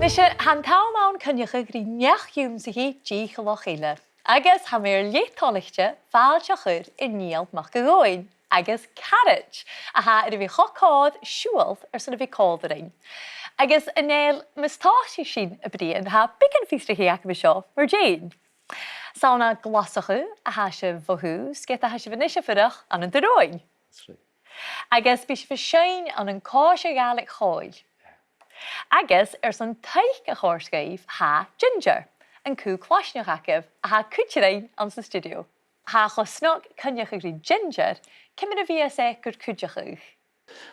Nisha han taw mawn cynnycha gri neach-ionnsachaidh Ghobhainn. Agus ha mir leittálachte fáilteachir I Niall Mac Ghobhainn. Agus carriage a ha bhí chocád siúil san bhí cádaring. Agus anéil mistáisi sin a bríon ha bigin fístraí ac bhí seo mar Jane. Sauna glasachu a ha se bhthú, sgeit a ha se bhanisha fyrach an an Dunoon. Agus bhí se bhsein an an chù-claisneachd cháil. Agus san teich a chórscaibh ha ginger, an chù-claisneachd a ha chù-claisneachd an sa stiùidio. Ha chlasnach cynnycha ginger, cymryd a bhí gur cúideachach.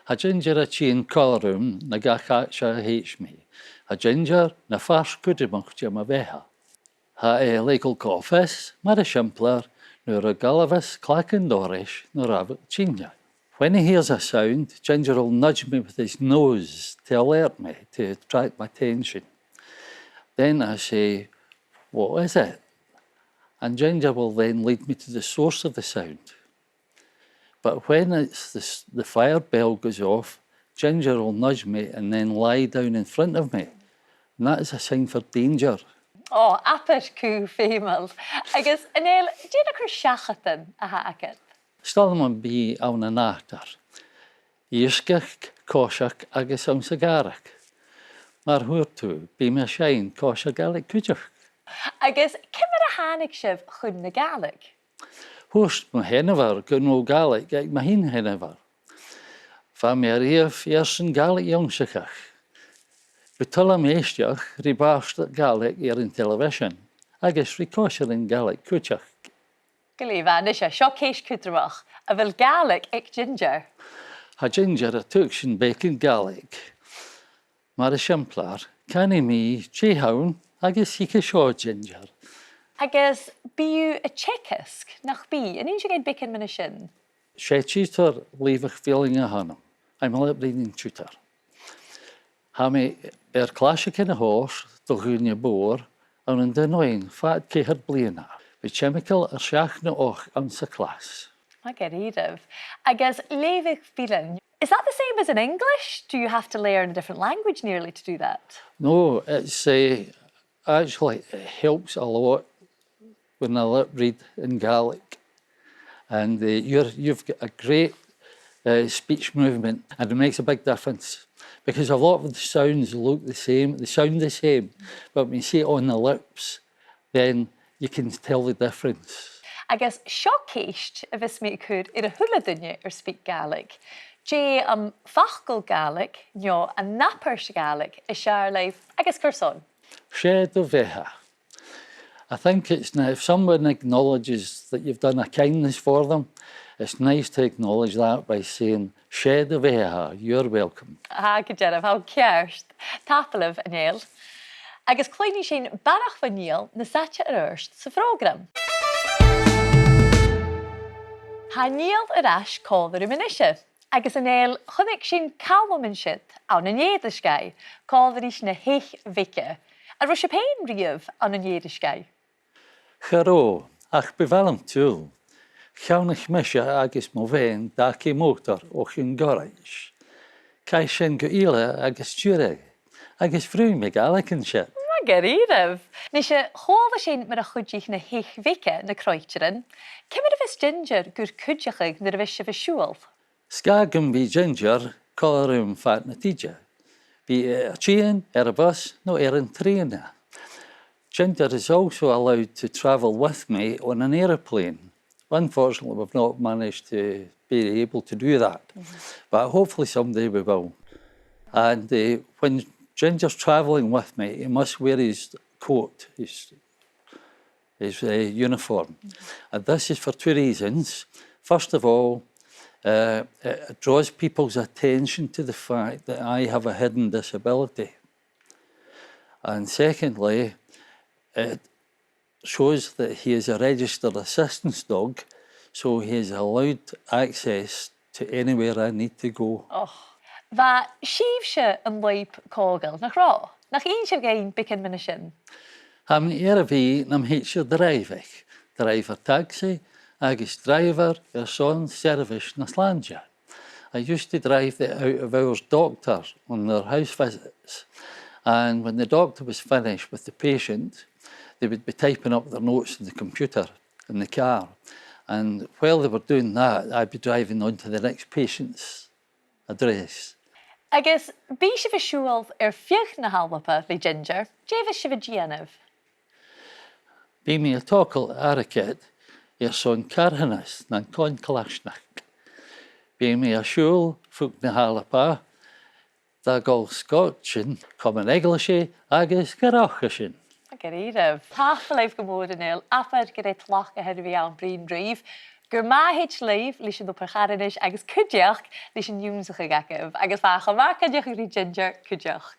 Ha ginger a tín colrum na gacha se héis mi. Ha ginger na fars cúdimach di ma bheha. Ha legal coffes, mar a shimpler, nuair a galavas clackan dorish, nuair a tínya. When he hears a sound, Ginger will nudge me with his nose to alert me, to attract my attention. Then I say, "What is it?" And Ginger will then lead me to the source of the sound. But when the fire bell goes off, Ginger will nudge me and then lie down in front of me. And that is a sign for danger. Oh, apert cú fémal. Agus anéil, dína cur seachatan a ha agad. Stal man bí an an nachtar. Iescach, cóiseach agus an sagarach. Mar hwyr tú, bí me sein chù-claisneachd cúideach. Agus cymryd a hánig sibh chun na Gaelic? Hwst ma hennevar gynno Gaelic ag ma hin hennevar. Fa me riaf yn neach-ionnsachaidh. Betulla meestiach ri barst Gaelic in television. Agus ri cóisiir in Gaelic cúideach. Gylífa, nisha, seo céis cúdramach, a bhfuil Gaelic ag ginger. Ha ginger a tuigshin bacon Gaelic. Mar a shimplar, canny me, Ghobhainn, agus hica seo ginger. Agus bíú a tchecasc nach bí, an un gaid bicin man sin. Sé tutor leifach feeling a hanam. I'm a lip reading tutor. Ha me classic in a horse, do gúne boor, an an Dunoon, fat céhar bliana. With chemical ar seach na och an sa class. I get rid of. Agus leifach feeling. Is that the same as in English? Do you have to learn a different language nearly to do that? No, it's actually it helps a lot when I lip read in Gaelic. And you've got a great speech movement, and it makes a big difference. Because a lot of the sounds look the same, they sound the same, but when you see it on the lips, then you can tell the difference. Agus seo céist a bheits mé cúd a thula duine SpeakGaelic. Dé fachgal Gaelic, neo a napairt Gaelic is sear leif agus curson. Sé do bheitha. I think it's now, if someone acknowledges that you've done a kindness for them, it's nice to acknowledge that by saying, sé do bheitha, you're welcome. Ah, go deireadh, how ceart. Tapalibh anéil. Agus cloigní sin barach fa Níl na saite arst sa program. Ha Níl ais códar manisha. Agus anéil chunig sin calmamin siad an an éadascai, códar is na héich vice. A ru se pein riamh an an éadascai. Charó, ach bevalm túl. Cheannach meise agus mo bhéin daci mótar och yn goraish. Cai sin go ile agus túreg, agus frú me Gaelic an siad. Geríireh. Ní sé chóla sin mar a chuidíich na héich vice na croitirin, cymryd a bheits ginger gur cúideachach na a bheits se bheisiúil. Skagum be ginger, colorum fat na tija. Be a chain, a bus, no an train. Ginger is also allowed to travel with me on an aeroplane. Unfortunately, we've not managed to be able to do that, but hopefully someday we will. And when Ginger's travelling with me, he must wear his coat, his uniform. And this is for two reasons. First of all, it draws people's attention to the fact that I have a hidden disability. And secondly, it shows that he is a registered assistance dog, so he is allowed access to anywhere I need to go. Oh. Va siamh se an leip cógal nach rá, nach un se gain bicin man sin. Ham a bhí nam héitse dreifich, driver taxi, agus driver son service na Slangia. I used to drive the out of hours doctors on their house visits. And when the doctor was finished with the patient, they would be typing up their notes in the computer in the car. And while they were doing that, I'd be driving on to the next patient's address. Agus bí si bh siúil fioch na hálapa le ginger, déh si bh díanamh. Bí mí a tócail aracid son carhannas na chù-claisneachd. Bí mí a siúil fug na hálapa da gáil Scot sin cum an eagla sé agus garacha sin. Garíireh. Tá leibh go mór in éil, apad go réit tlach a headh an brín dríomh, gur máhéit leibh lís sin do percharinis agus cuideach lís sin neach-ionnsachaidh, agus fá go má cuideach rí ginger cuideach.